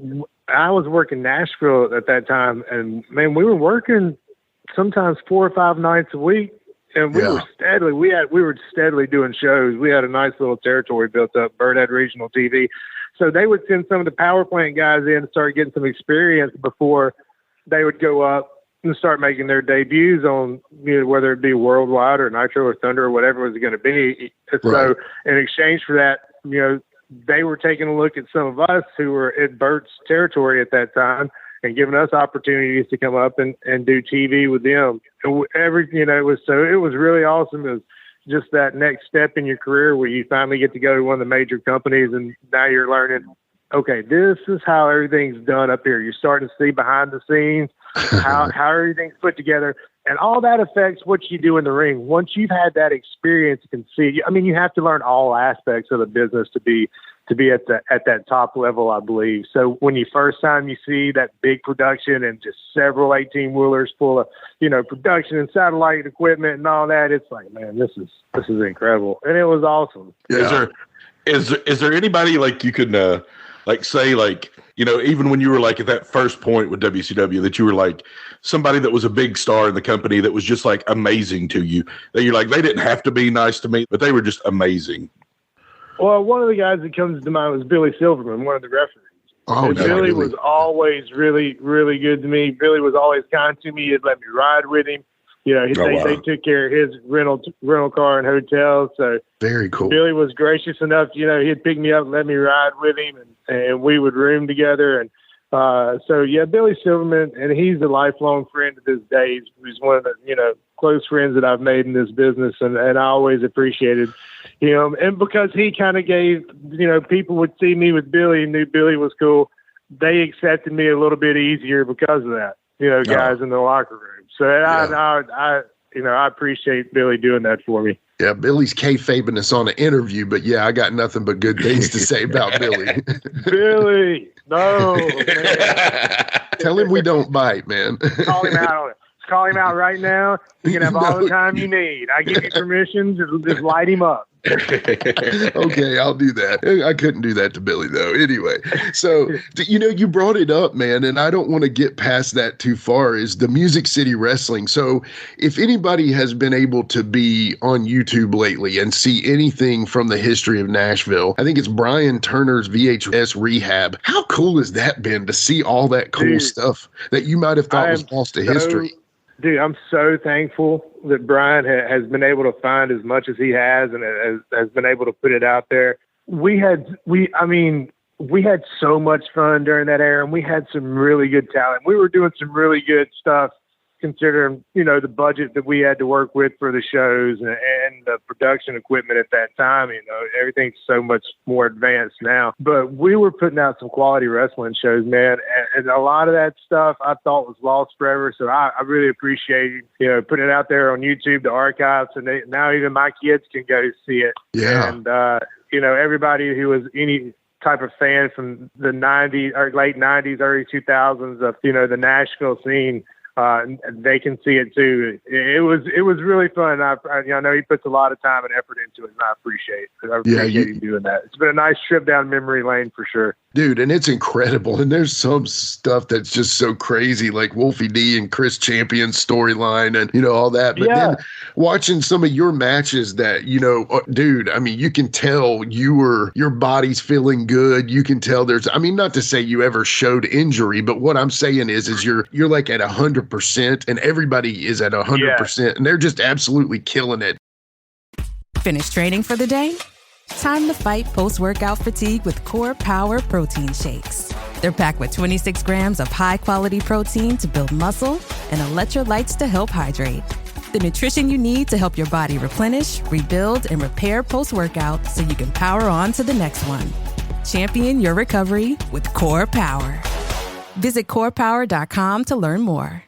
I was working Nashville at that time, and man, we were working sometimes 4 or 5 nights a week, and we were steadily doing shows. We had a nice little territory built up. Byrd had regional TV, so they would send some of the power plant guys in and start getting some experience before they would go up and start making their debuts on, whether it be Worldwide or Nitro or Thunder or whatever it was going to be. So in exchange for that, they were taking a look at some of us who were at Bert's territory at that time and giving us opportunities to come up and do TV with them. It was really awesome. It was just that next step in your career where you finally get to go to one of the major companies, and now you're learning, okay, this is how everything's done up here. You're starting to see behind the scenes, how everything's put together, and all that affects what you do in the ring. Once you've had that experience, you can see. I mean, you have to learn all aspects of the business to be at that top level, I believe. So when you first time you see that big production and just several 18-wheelers full of production and satellite equipment and all that, it's like, man, this is incredible, and it was awesome. Yeah. Is there anybody like you could say, even when you were like at that first point with WCW, that you were like somebody that was a big star in the company that was just like amazing to you, that you're like, they didn't have to be nice to me, but they were just amazing? Well, one of the guys that comes to mind was Billy Silverman, one of the referees. Oh, and Billy was always really, really good to me. Billy was always kind to me. He'd let me ride with him. They took care of his rental car and hotels. So very cool. Billy was gracious enough. He'd pick me up and let me ride with him, and we would room together. And Billy Silverman, and he's a lifelong friend to this day. He's one of the close friends that I've made in this business, and I always appreciated him. And because he kind of gave people would see me with Billy and knew Billy was cool, they accepted me a little bit easier because of that. Guys in the locker room. So I appreciate Billy doing that for me. Yeah, Billy's kayfabing us on an interview, but yeah, I got nothing but good things to say about Billy. Billy, no, man. Tell him we don't bite, man. Call him out on it. Call him out right now. You can have all the time you need. I give you permission to just light him up. Okay, I'll do that. I couldn't do that to Billy, though. Anyway, so, you brought it up, man, and I don't want to get past that too far, is the Music City Wrestling. So if anybody has been able to be on YouTube lately and see anything from the history of Nashville, I think it's Brian Turner's VHS Rehab. How cool has that been to see all that cool stuff that you might have thought was lost to history? Dude, I'm so thankful that Brian has been able to find as much as he has and has been able to put it out there. We had so much fun during that era, and we had some really good talent. We were doing some really good stuff considering, the budget that we had to work with for the shows and the production equipment at that time. Everything's so much more advanced now. But we were putting out some quality wrestling shows, man. And a lot of that stuff I thought was lost forever. So I really appreciate, putting it out there on YouTube, the archives. And now even my kids can go see it. Yeah. And, everybody who was any type of fan from the 90s or late 90s, early 2000s of, the Nashville scene, they can see it too. It was really fun. I know he puts a lot of time and effort into it, and I appreciate him doing that. It's been a nice trip down memory lane for sure. Dude, and it's incredible. And there's some stuff that's just so crazy, like Wolfie D and Chris Champion's storyline and, all that. But then watching some of your matches that, dude, you can tell your body's feeling good. You can tell not to say you ever showed injury, but what I'm saying is you're like at 100% and everybody is at 100% and they're just absolutely killing it. Finished training for the day? Time to fight post-workout fatigue with Core Power Protein Shakes. They're packed with 26 grams of high-quality protein to build muscle and electrolytes to help hydrate. The nutrition you need to help your body replenish, rebuild, and repair post-workout so you can power on to the next one. Champion your recovery with Core Power. Visit corepower.com to learn more.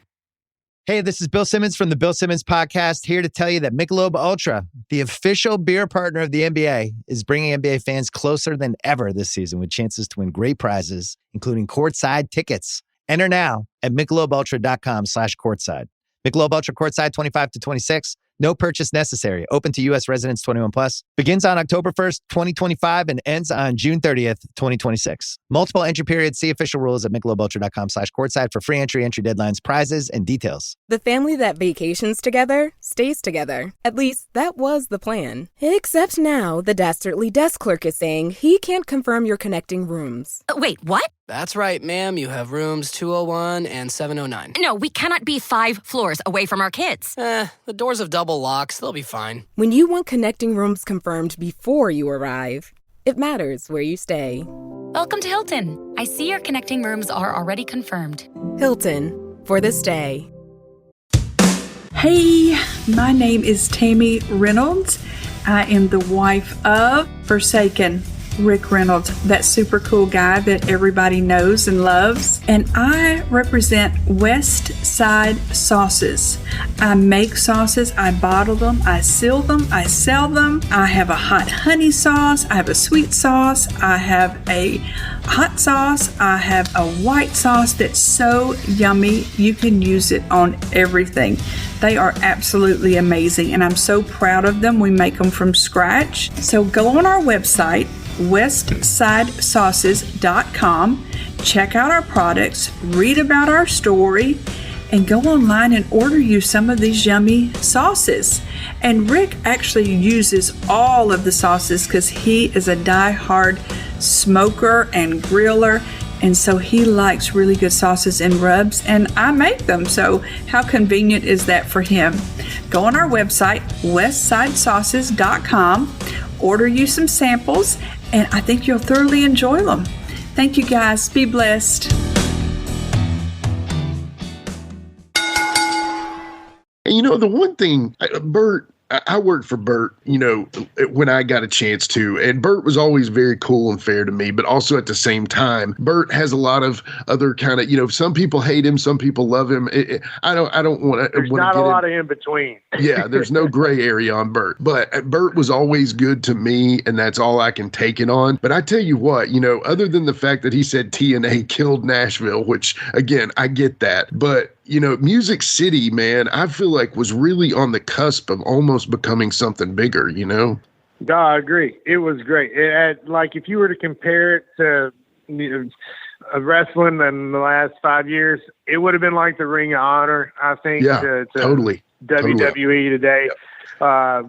Hey, this is Bill Simmons from the Bill Simmons Podcast, here to tell you that Michelob Ultra, the official beer partner of the NBA, is bringing NBA fans closer than ever this season with chances to win great prizes, including courtside tickets. Enter now at MichelobUltra.com/courtside. Michelob Ultra Courtside 25 to 26. No purchase necessary. Open to U.S. residents 21 plus. Begins on October 1st, 2025 and ends on June 30th, 2026. Multiple entry periods. See official rules at MichelobUltra.com/courtside for free entry deadlines, prizes, and details. The family that vacations together stays together. At least that was the plan. Except now the Dastardly desk clerk is saying he can't confirm your connecting rooms. Wait, what? That's right, ma'am. You have rooms 201 and 709. No, we cannot be 5 floors away from our kids. The doors have double locks. They'll be fine. When you want connecting rooms confirmed before you arrive, it matters where you stay. Welcome to Hilton. I see your connecting rooms are already confirmed. Hilton, for the stay. Hey, my name is Tammy Reynolds. I am the wife of Forsaken Rick Reynolds, that super cool guy that everybody knows and loves. And I represent West Side Sauces. I make sauces, I bottle them, I seal them, I sell them. I have a hot honey sauce, I have a sweet sauce, I have a hot sauce, I have a white sauce that's so yummy you can use it on everything. They are absolutely amazing and I'm so proud of them. We make them from scratch. So go on our website, westsidesauces.com, check out our products, read about our story, and go online and order you some of these yummy sauces. And Rick actually uses all of the sauces because he is a die-hard smoker and griller, and so he likes really good sauces and rubs, and I make them, so how convenient is that for him? Go on our website, westsidesauces.com, order you some samples, and I think you'll thoroughly enjoy them. Thank you guys. Be blessed. And the one thing, Byrd, I worked for Byrd, when I got a chance to, and Byrd was always very cool and fair to me, but also at the same time, Byrd has a lot of other kind of, some people hate him, some people love him. I don't want to. There's not a lot of in between. Yeah, there's no gray area on Byrd, but Byrd was always good to me, and that's all I can take it on. But I tell you what, other than the fact that he said TNA killed Nashville, which again, I get that, but Music City, man, I feel like was really on the cusp of almost becoming something bigger, No, I agree. It was great. Like if you were to compare it to wrestling in the last 5 years, it would have been like the Ring of Honor, I think, to totally. WWE today. Yep.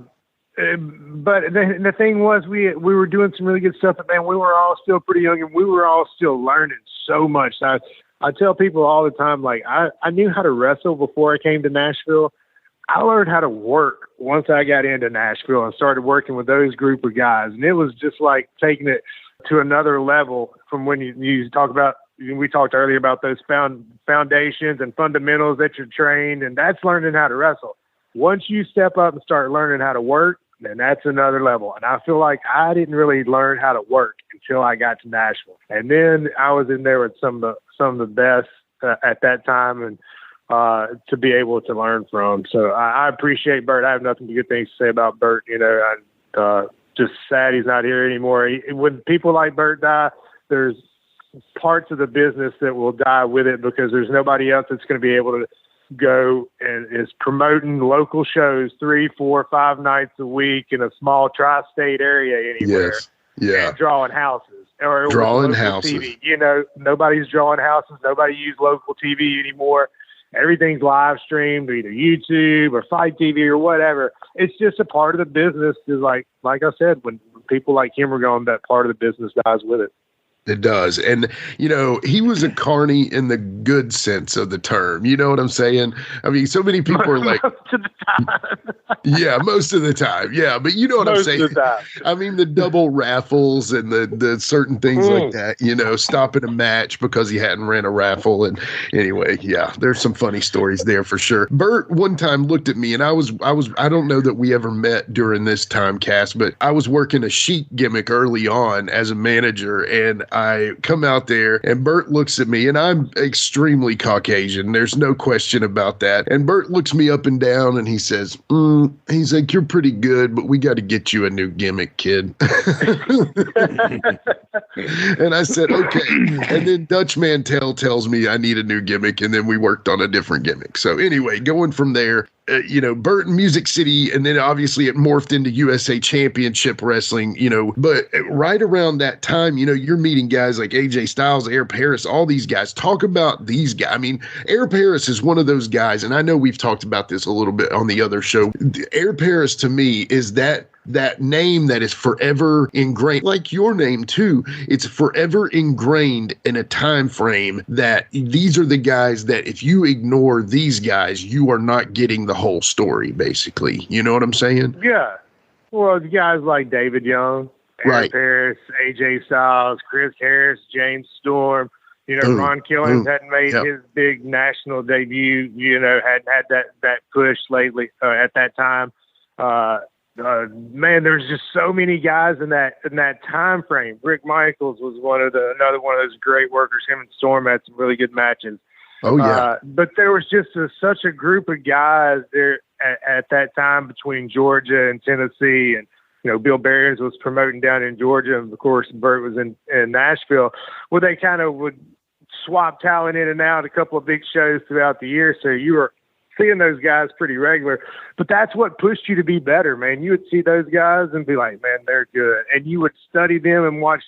But the thing was, we were doing some really good stuff, but man, we were all still pretty young, and we were all still learning so much. I tell people all the time, like I knew how to wrestle before I came to Nashville. I learned how to work once I got into Nashville and started working with those group of guys. And it was just like taking it to another level from when you talk about, we talked earlier about those foundations and fundamentals that you're trained, and that's learning how to wrestle. Once you step up and start learning how to work, then that's another level. And I feel like I didn't really learn how to work until I got to Nashville. And then I was in there with some of the best at that time, and to be able to learn from. So I appreciate Byrd. I have nothing but good things to say about Byrd. I'm just sad he's not here anymore. When people like Byrd die, there's parts of the business that will die with it, because there's nobody else that's going to be able to go and is promoting local shows 3, 4, 5 nights a week in a small tri-state area anywhere. Yes. Yeah. And drawing houses. Or drawing houses. TV. Nobody's drawing houses. Nobody uses local TV anymore. Everything's live streamed, either YouTube or Fight TV or whatever. It's just a part of the business. Is like I said, when people like him are gone, that part of the business dies with it. It does. And, he was a carny in the good sense of the term. You know what I'm saying? I mean, so many people are like, most of the time. Yeah, most of the time. Yeah. But you know what I'm saying? I mean, the double raffles and the certain things like that, stopping a match because he hadn't ran a raffle. And anyway, yeah, there's some funny stories there for sure. Bert one time looked at me, and I don't know that we ever met during this time, Cass, but I was working a Sheik gimmick early on as a manager, and I come out there and Bert looks at me, and I'm extremely Caucasian. There's no question about that. And Bert looks me up and down and he says, he's like, "You're pretty good, but we got to get you a new gimmick, kid." And I said, "Okay." And then Dutch Mantell tells me I need a new gimmick, and then we worked on a different gimmick. So anyway, going from there, Bert in Music City, and then obviously it morphed into USA Championship Wrestling, but right around that time, you're meeting guys like AJ Styles, Air Paris, all these guys. Talk about these guys. I mean, Air Paris is one of those guys, and I know we've talked about this a little bit on the other show. Air Paris to me is that name that is forever ingrained, like your name too. It's forever ingrained in a time frame that these are the guys that if you ignore these guys, you are not getting the whole story, basically. You know what I'm saying? Yeah. Well, guys like David Young, Air Paris, AJ Styles, Chris Harris, James Storm, Ron Killings hadn't made his big national debut, hadn't had that push lately at that time. Man, there's just so many guys in that time frame. Rick Michaels was another one of those great workers. Him and Storm had some really good matches. Oh yeah. But there was just such a group of guys there at that time between Georgia and Tennessee, and Bill Behrens was promoting down in Georgia, and of course Bert was in Nashville, where they kind of would swap talent in and out, a couple of big shows throughout the year. So you were seeing those guys pretty regular, but that's what pushed you to be better, man. You would see those guys and be like, man, they're good. And you would study them and watch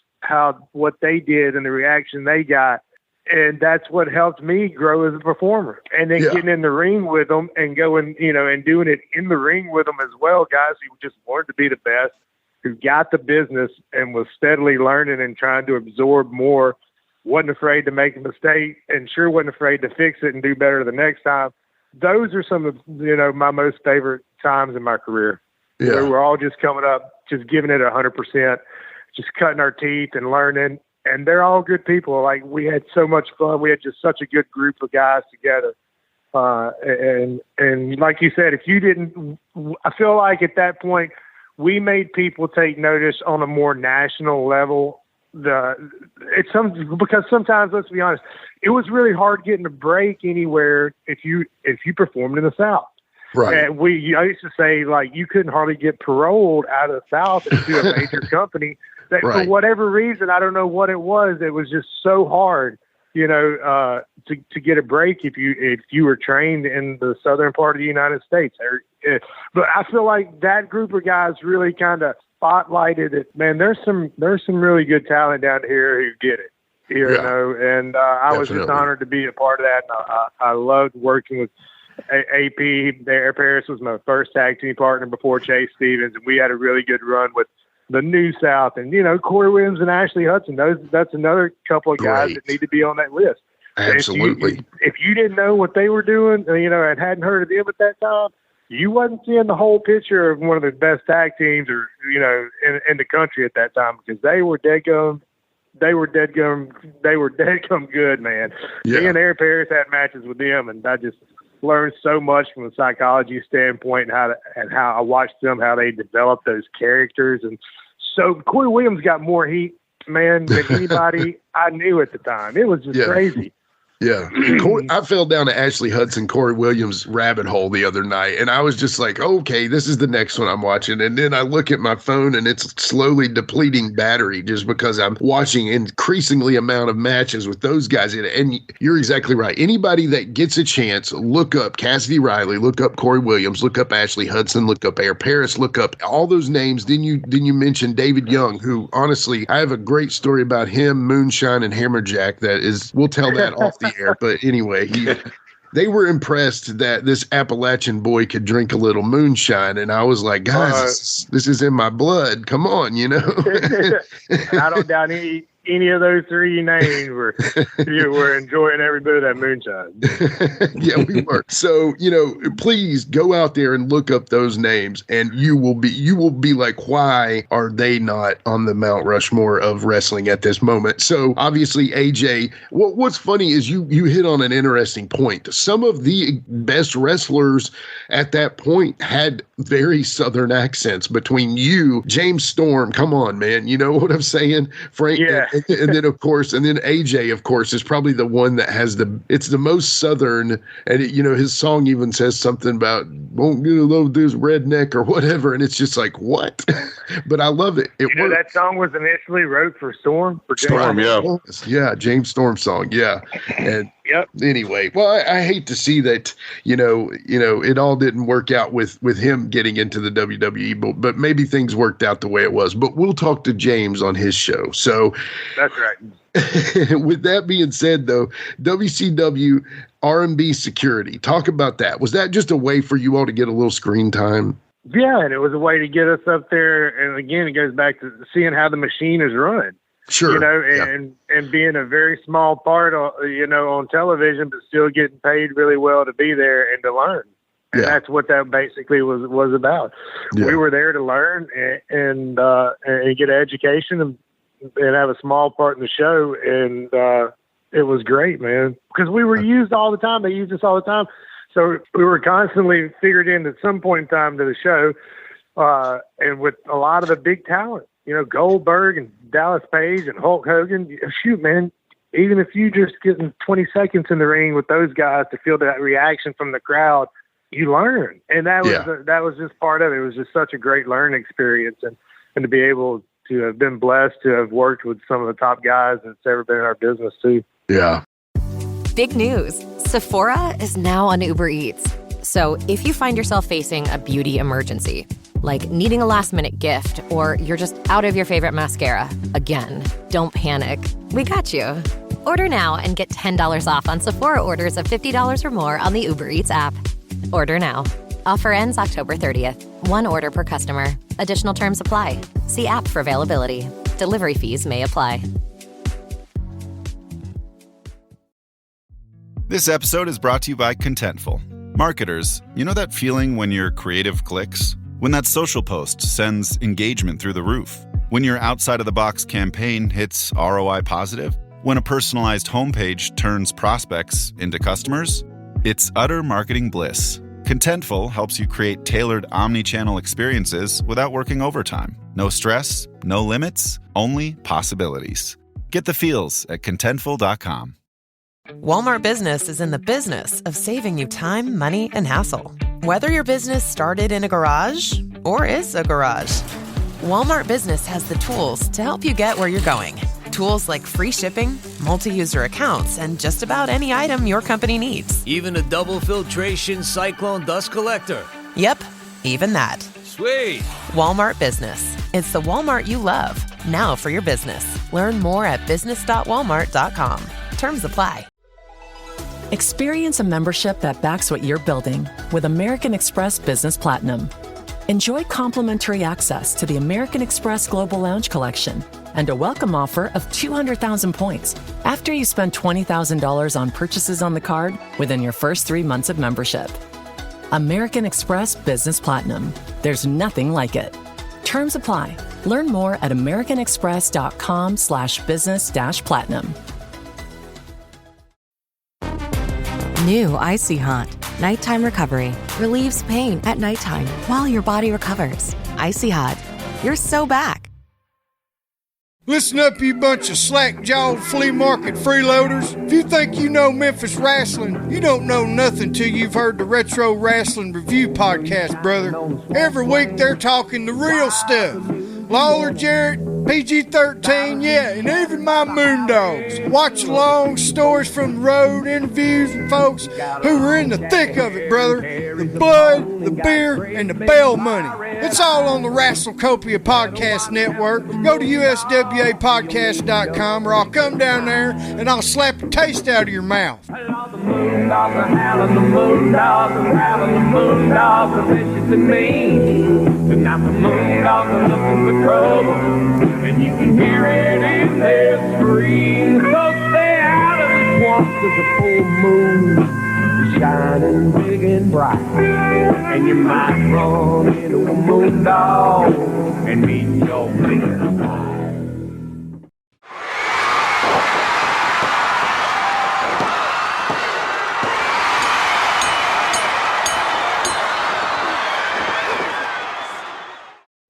what they did and the reaction they got. And that's what helped me grow as a performer. And then getting in the ring with them and going, and doing it in the ring with them as well, guys who just wanted to be the best, who got the business and was steadily learning and trying to absorb more, wasn't afraid to make a mistake, and sure wasn't afraid to fix it and do better the next time. Those are some of, my most favorite times in my career. Yeah. We're all just coming up, just giving it 100%, just cutting our teeth and learning. And they're all good people. Like, we had so much fun. We had just such a good group of guys together. And like you said, if you didn't, I feel like at that point, we made people take notice on a more national level. Because sometimes, let's be honest, it was really hard getting a break anywhere if you performed in the South. Right. And I used to say, like, you couldn't hardly get paroled out of the South into a major company. That for whatever reason, I don't know what it was. It was just so hard, to get a break if you were trained in the southern part of the United States. But I feel like that group of guys really kind of spotlighted it. Man, there's some really good talent down here who get it. You know, and I was just honored to be a part of that. And I loved working with AP. Air Paris was my first tag team partner before Chase Stevens, and we had a really good run with the New South. And, you know, Corey Williams and Ashley Hudson, that's another couple of guys that need to be on that list. Absolutely. If you didn't know what they were doing, you know, and hadn't heard of them at that time, you wasn't seeing the whole picture of one of the best tag teams or, you know, in the country at that time, because they were deadgum good, man. Me and Air Paris had matches with them, and I just learned so much from a psychology standpoint and how I watched them, how they developed those characters. And so Corey Williams got more heat, man, than anybody I knew at the time. It was just crazy. Yeah. I fell down to Ashley Hudson, Corey Williams rabbit hole the other night, and I was just like, okay, this is the next one I'm watching. And then I look at my phone and it's slowly depleting battery just because I'm watching increasingly amount of matches with those guys in it. And you're exactly right. Anybody that gets a chance, look up Cassidy Riley, look up Corey Williams, look up Ashley Hudson, look up Air Paris, look up all those names. Then you mention David Young, who honestly, I have a great story about him, Moonshine, and Hammerjack we'll tell that off the air. But anyway, they were impressed that this Appalachian boy could drink a little moonshine, and I was like, guys, this is in my blood. Come on, you know. I don't doubt any of those three names were enjoying every bit of that moonshine. Yeah, we were. So, you know, please go out there and look up those names, and you will be like, why are they not on the Mount Rushmore of wrestling at this moment? So obviously, AJ, what's funny is you hit on an interesting point. Some of the best wrestlers at that point had very Southern accents. Between you, James Storm, come on, man, you know what I'm saying? Frank, and then of course, and then AJ, of course, is probably the one that has it's the most Southern, and you know, his song even says something about won't get a load this redneck or whatever, and it's just like, what? But I love it. It worked. That song was initially wrote for Storm. James Storm song, and anyway, well, I hate to see that, you know, it all didn't work out with him getting into the WWE, but maybe things worked out the way it was. But we'll talk to James on his show. So that's right. With that being said, though, WCW R&B Security, talk about that. Was that just a way for you all to get a little screen time? Yeah, and it was a way to get us up there. And again, it goes back to seeing how the machine is run. Sure. You know, and being a very small part, you know, on television, but still getting paid really well to be there and to learn. And that's what that basically was about. Yeah. We were there to learn and get an education and have a small part in the show. And it was great, man, because we were used all the time. They used us all the time. So we were constantly figured in at some point in time to the show, and with a lot of the big talent, you know, Goldberg and Dallas Page and Hulk Hogan. Shoot, man, even if you just getting 20 seconds in the ring with those guys to feel that reaction from the crowd, you learn. And that was just part of it. It was just such a great learning experience, and to be able to have been blessed to have worked with some of the top guys that's ever been in our business too. Yeah. Big news. Sephora is now on Uber Eats. So if you find yourself facing a beauty emergency, like needing a last-minute gift, or you're just out of your favorite mascara, again, don't panic. We got you. Order now and get $10 off on Sephora orders of $50 or more on the Uber Eats app. Order now. Offer ends October 30th. One order per customer. Additional terms apply. See app for availability. Delivery fees may apply. This episode is brought to you by Contentful. Marketers, you know that feeling when your creative clicks? When that social post sends engagement through the roof? When your outside-of-the-box campaign hits ROI positive? When a personalized homepage turns prospects into customers? It's utter marketing bliss. Contentful helps you create tailored omni-channel experiences without working overtime. No stress, no limits, only possibilities. Get the feels at Contentful.com. Walmart Business is in the business of saving you time, money, and hassle. Whether your business started in a garage or is a garage, Walmart Business has the tools to help you get where you're going. Tools like free shipping, multi-user accounts, and just about any item your company needs. Even a double filtration cyclone dust collector. Yep, even that. Sweet. Walmart Business. It's the Walmart you love, now for your business. Learn more at business.walmart.com. Terms apply. Experience a membership that backs what you're building with American Express Business Platinum. Enjoy complimentary access to the American Express Global Lounge Collection and a welcome offer of 200,000 points after you spend $20,000 on purchases on the card within your first 3 months of membership. American Express Business Platinum. There's nothing like it. Terms apply. Learn more at americanexpress.com/business-platinum. New Icy Hot. Nighttime recovery. Relieves pain at nighttime while your body recovers. Icy Hot. You're so back. Listen up, you bunch of slack-jawed flea market freeloaders. If you think you know Memphis wrestling, you don't know nothing till you've heard the Retro Wrestling Review podcast, brother. Every week they're talking the real stuff. Lawler Jarrett, PG-13, yeah, and even my Moondogs. Watch long stories from the road, interviews with folks who were in the thick of it, brother. The blood, the beer, and the bail money. It's all on the Wrestlecopia Podcast Network. Go to uswapodcast.com or I'll come down there and I'll slap the taste out of your mouth. Moondogs are howling, the Moondogs are howling, the Moondogs are vicious and mean. Tonight the Moondogs are looking for trouble, and you can hear it in their scream. So stay out of the swamp, cause the full moon is shining big and bright, and you might run into a Moondog and meet your biggest fight.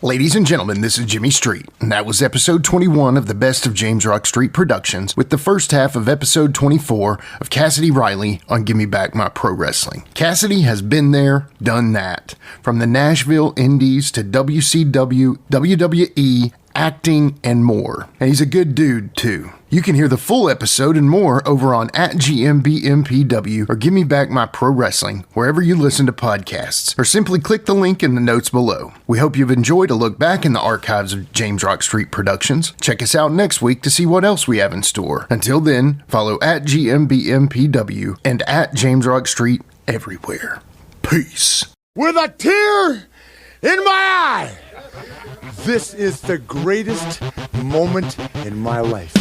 Ladies and gentlemen, this is Jimmy Street, and that was episode 21 of the Best of James Rock Street Productions, with the first half of episode 24 of Cassidy Riley on Gimme Back My Pro Wrestling. Cassidy has been there, done that. From the Nashville Indies to WCW, WWE, acting, and more. And he's a good dude, too. You can hear the full episode and more over on @GMBMPW or Gimme Back My Pro Wrestling, wherever you listen to podcasts, or simply click the link in the notes below. We hope you've enjoyed a look back in the archives of James Rock Street Productions. Check us out next week to see what else we have in store. Until then, follow @GMBMPW and @JamesRockStreet everywhere. Peace. With a tear in my eye, this is the greatest moment in my life.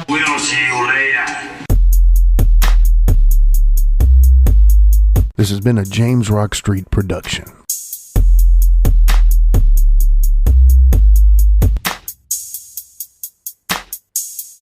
We'll see you later. This has been a James Rock Street production.